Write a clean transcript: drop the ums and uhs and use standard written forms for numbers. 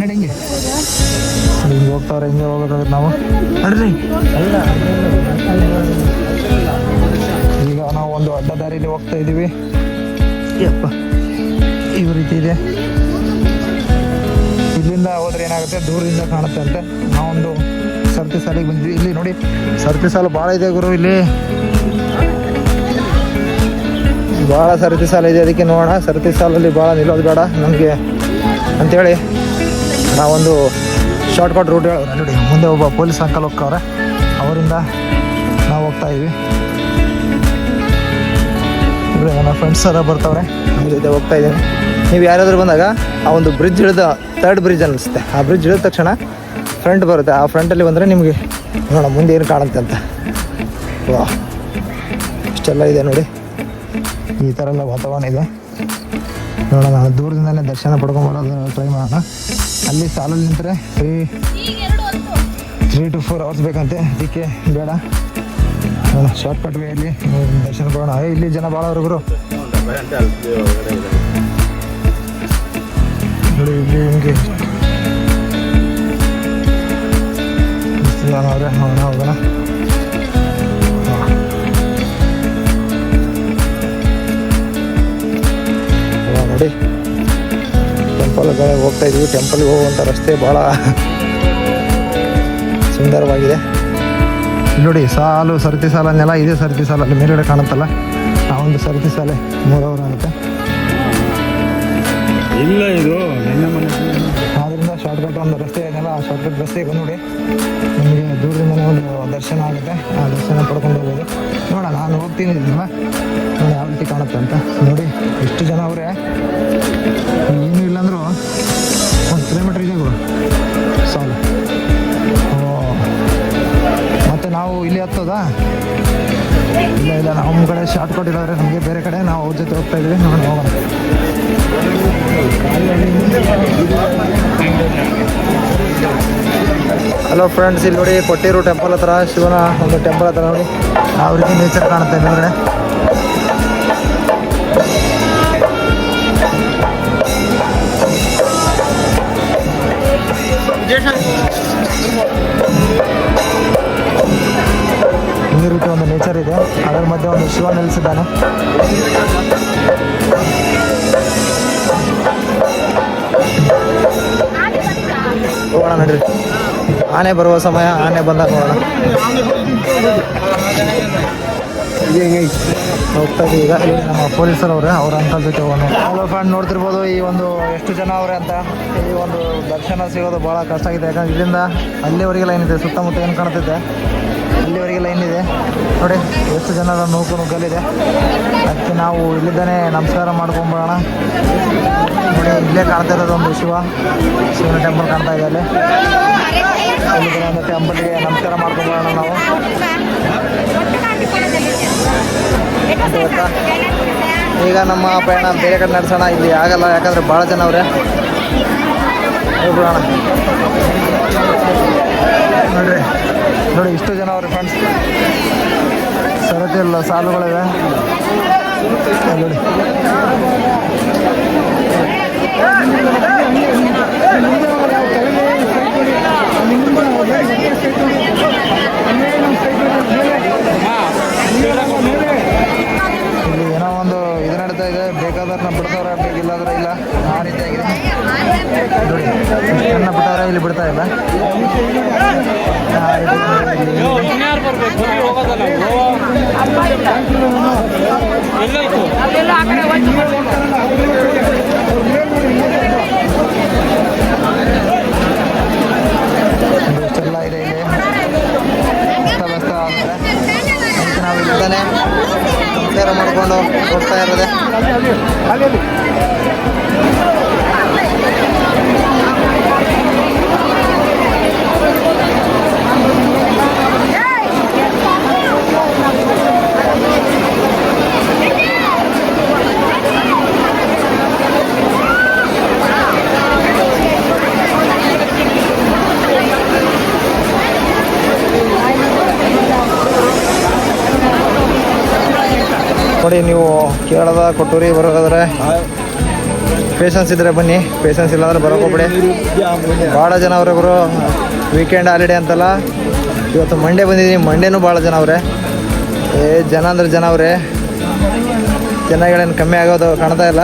ನಡಿ ಹಿಂಗೆ ಹೋಗ್ತಾವ್ರೆ, ಹಿಂಗೆ ಹೋಗೋದಾಗುತ್ತೆ ನಾವು ನಡ್ರಿ. ಈಗ ನಾವು ಒಂದು ಅಡ್ಡ ದಾರಿಲಿ ಹೋಗ್ತಾ ಇದ್ದೀವಿ. ಯಪ್ಪ ಈ ರೀತಿ ಇದೆ. ಇಲ್ಲಿಂದ ಹೋದ್ರೆ ಏನಾಗುತ್ತೆ, ದೂರದಿಂದ ಕಾಣುತ್ತೆ ಅಂತೆ. ನಾವೊಂದು ಸರ್ತಿ ಸಾಲಿಗೆ ಬಂದ್ವಿ. ಇಲ್ಲಿ ನೋಡಿ ಸರ್ತಿ ಸಾಲು ಭಾಳ ಇದೆ ಗುರು, ಇಲ್ಲಿ ಭಾಳ ಸರತಿ ಸಾಲ ಇದೆ. ಅದಕ್ಕೆ ನೋಡೋಣ, ಸರತಿ ಸಾಲಲ್ಲಿ ಭಾಳ ನಿಲ್ಲೋದು ಬೇಡ ನಮಗೆ ಅಂಥೇಳಿ ನಾವೊಂದು ಶಾರ್ಟ್ಕಟ್ ರೂಟ್ ನೋಡಿ. ಮುಂದೆ ಒಬ್ಬ ಪೊಲೀಸ್ ಅಂಕಲ್ ಹೋಗ್ತವ್ರೆ, ಅವರಿಂದ ನಾವು ಹೋಗ್ತಾ ಇದ್ವಿ. ನನ್ನ ಫ್ರೆಂಡ್ಸ್ ಎಲ್ಲ ಬರ್ತಾವ್ರೆ, ಅವ್ರ ಜೊತೆ ಹೋಗ್ತಾ ಇದ್ದೀನಿ. ನೀವು ಯಾರಾದರೂ ಬಂದಾಗ ಆ ಒಂದು ಬ್ರಿಡ್ಜ್ ಇಳಿದ, ಥರ್ಡ್ ಬ್ರಿಡ್ಜ್ ಅನಿಸುತ್ತೆ, ಆ ಬ್ರಿಡ್ಜ್ ಇಳಿದ ತಕ್ಷಣ ಫ್ರಂಟ್ ಬರುತ್ತೆ. ಆ ಫ್ರಂಟಲ್ಲಿ ಬಂದರೆ ನಿಮಗೆ ನೋಡೋಣ ಮುಂದೆ ಏನು ಕಾಣುತ್ತೆ ಅಂತ. ವಾ ಇಷ್ಟೆಲ್ಲ ಇದೆ ನೋಡಿ, ಈ ಥರ ಎಲ್ಲ ವಾತಾವರಣ ಇದೆ. ನೋಡೋಣ, ನಾನು ದೂರದಿಂದಲೇ ದರ್ಶನ ಪಡ್ಕೊಂಬರೋದು ಟ್ರೈ ಮಾಡೋಣ. ಅಲ್ಲಿ ಸಾಲಲ್ಲಿ ನಿಂತರೆ 3 to 4 hours ಬೇಕಂತೆ, ಅದಕ್ಕೆ ಬೇಡ. ನೋಡೋಣ ಶಾರ್ಟ್ಕಟ್ ವೇಯಲ್ಲಿ ದರ್ಶನ ಕೊಡೋಣ. ಇಲ್ಲಿ ಜನ ಭಾಳ ಅವ್ರಿಗೂ ನೋಡಿ, ಇಲ್ಲಿ ಹಿಂಗೆ ಅವ್ರೆ. ಹೋಗೋಣ ಹೋಗೋಣ. ನೋಡಿ ಟೆಂಪಲ್ಗೆ ಹೋಗ್ತಾ ಇದ್ದೀವಿ. ಟೆಂಪಲ್ಗೆ ಹೋಗುವಂಥ ರಸ್ತೆ ಭಾಳ ಸುಂದರವಾಗಿದೆ. ನೋಡಿ ಸಾಲು, ಸರತಿ ಸಾಲನ್ನೆಲ್ಲ ಇದೆ. ಸರತಿ ಸಾಲಲ್ಲಿ ಮೇಲ್ಗಡೆ ಕಾಣುತ್ತಲ್ಲ, ಆ ಒಂದು ಸರತಿ ಸಾಲೆ 3 hour ಆಗುತ್ತೆ. ಇಲ್ಲ ಇದು ಆದ್ದರಿಂದ ಶಾರ್ಟ್ಕಟ್ ಒಂದು ರಸ್ತೆ ಇದೆಯಲ್ಲ, ಆ ಶಾರ್ಟ್ಕಟ್ ರಸ್ತೆಗೆ ನೋಡಿ ನಿಮಗೆ ದೂರದಿಂದಲೇ ಒಂದು ದರ್ಶನ ಆಗುತ್ತೆ. ಆ ದರ್ಶನ ಪಡ್ಕೊಂಡು ಹೋಗೋದು. ನೋಡೋಣ, ನಾನು ಹೋಗ್ತೀನಿ ನೋಡಿ ಯಾವ ರೀತಿ ಕಾಣುತ್ತೆ ಅಂತ. ನೋಡಿ ಎಷ್ಟು ಜನ ಅವರೇ, ಏನೂ ಇಲ್ಲಾಂದ್ರೂ 1 kilometer ಇದೆ ಗುರು ಸಾಲು. ಮತ್ತು ನಾವು ಇಲ್ಲಿ ಹತ್ತೋದಾ? ಇಲ್ಲ, ನಮ್ಮ ಕಡೆ ಶಾರ್ಟ್ಕಟ್ ಇರೋದ್ರೆ ನಮಗೆ ಬೇರೆ ಕಡೆ, ನಾವು ಅವ್ರ ಜೊತೆ ಹೋಗ್ತಾ ಇದ್ದೀವಿ. ನೋಡೋಣ ಹೋಗೋಣ. ಹಲೋ ಫ್ರೆಂಡ್ಸ್, ಇಲ್ಲಿ ನೋಡಿ ಕೊಟ್ಟಿರು ಟೆಂಪಲ್ ಹತ್ರ, ಶಿವನ ಒಂದು ಟೆಂಪಲ್ ಹತ್ರ ನೋಡಿ ಯಾವ ರೀತಿ ನೇಚರ್ ಕಾಣುತ್ತೆ ಮೇಲ್ಗಡೆ. ಈ ರೀತಿ ಒಂದು ನೇಚರ್ ಇದೆ. ಅದರ ಮಧ್ಯೆ ಒಂದು ಶಿವ ನಿಲ್ಲಿಸಿದ್ದಾನೆ. ಹೋಗೋಣ ನಡ್ರಿ, ಆನೆ ಬರುವ ಸಮಯ, ಆನೆ ಬಂದಾಗ ನೋಡೋಣ. ಹೋಗ್ತಾ ಇದ್ದೀವಿ ಈಗ. ಇಲ್ಲಿ ನಮ್ಮ ಪೊಲೀಸರು ಅವ್ರೆ, ಅವ್ರ ಅಂಕಲ್ ಜೊತೆ ಹೋಗೋಣ. ಹಲೋ ಫ್ರೆಂಡ್, ನೋಡ್ತಿರ್ಬೋದು ಈ ಒಂದು ಎಷ್ಟು ಜನ ಅವ್ರೆ ಅಂತ. ಈ ಒಂದು ದರ್ಶನ ಸಿಗೋದು ಭಾಳ ಕಷ್ಟ ಆಗಿದೆ, ಯಾಕಂದ್ರೆ ಇಲ್ಲಿಂದ ಅಲ್ಲಿವರೆಗೆ ಲೈನ್ ಇದೆ. ಸುತ್ತಮುತ್ತ ಏನು ಕಾಣ್ತಿದೆ ಅಲ್ಲಿವರೆಗೆ ಲೈನ್ ಇದೆ ನೋಡಿ. ಎಷ್ಟು ಜನರ ನುಗ್ಗಲಿದೆ. ಅದಕ್ಕೆ ನಾವು ಇಲ್ಲಿದ್ದಾನೆ ನಮಸ್ಕಾರ ಮಾಡ್ಕೊಂಬೋಣ. ನೋಡಿ ಇಲ್ಲೇ ಕಾಣ್ತಾ ಇರೋದು ಒಂದು ಶಿವನ ಟೆಂಪಲ್ ಕಾಣ್ತಾ ಇದೆ. ಅಲ್ಲಿ ಒಂದು ಟೆಂಪಲ್ಗೆ ನಮಸ್ಕಾರ ಮಾಡ್ಕೊಂಬೋಣ ನಾವು. ಈಗ ನಮ್ಮ ಪ್ರಯಾಣ ಬೇರೆ ಕಡೆ ನಡೆಸೋಣ. ಇಲ್ಲಿ ಆಗಲ್ಲ, ಯಾಕಂದರೆ ಭಾಳ ಜನ ಅವರೇ. ಹೋಗ್ಬಿಡೋಣ ನೋಡ್ರಿ. ನೋಡಿ ಇಷ್ಟು ಜನ ಅವ್ರೆ ಫ್ರೆಂಡ್ಸ್, ಸರತಿ ಇಲ್ಲ ಸಾಲುಗಳಿವೆ ನೋಡಿ. ಇಲ್ಲಿ ಏನೋ ಒಂದು ಇದು ನಡೀತಾ ಇದೆ. ಬೇಕಾದ್ರೆ ಬಿಡ್ತಾವ್ರೆ, ಬೇಕಿಲ್ಲಾದ್ರೆ ಇಲ್ಲ, ಆ ರೀತಿಯಾಗಿದೆ ನೋಡಿ. ಇಷ್ಟನ್ನ ಬಿಟ್ಟವ್ರೆ, ಇಲ್ಲಿ ಬಿಡ್ತಾ ಇಲ್ಲ. ಇಷ್ಟೆಲ್ಲ ಇದೆ ಇಲ್ಲಿ, ವ್ಯಸ್ತ ಆಗುತ್ತೆ. ಅದಕ್ಕೆ ನಾವು ಇಲ್ಲಿಂದಾನೆ ನಮಸ್ಕಾರ ಮಾಡಿಕೊಂಡು ಹೋಗ್ತಾ ಇರೋದೆ. ನೋಡಿ ನೀವು ಕೇರಳದ ಕೊಟ್ಟೂರಿ ಬರೋದಾದ್ರೆ ಪೇಷನ್ಸ್ ಇದ್ದರೆ ಬನ್ನಿ, ಪೇಷನ್ಸ್ ಇಲ್ಲಾಂದ್ರೆ ಬರೋಕೆ ಹೋಗ್ಬಿಡಿ. ಭಾಳ ಜನ ಅವ್ರೆ ಗುರು, ವೀಕೆಂಡ್ ಹಾಲಿಡೇ ಅಂತಲ್ಲ. ಇವತ್ತು ಮಂಡೇ ಬಂದಿದ್ದೀನಿ, ಮಂಡೇನೂ ಭಾಳ ಜನ ಅವರೇ. ಜನ ಅಂದ್ರೆ ಜನ ಅವರೇ, ಜನಗಳೇನು ಕಮ್ಮಿ ಆಗೋದು ಕಾಣ್ತಾ ಇಲ್ಲ.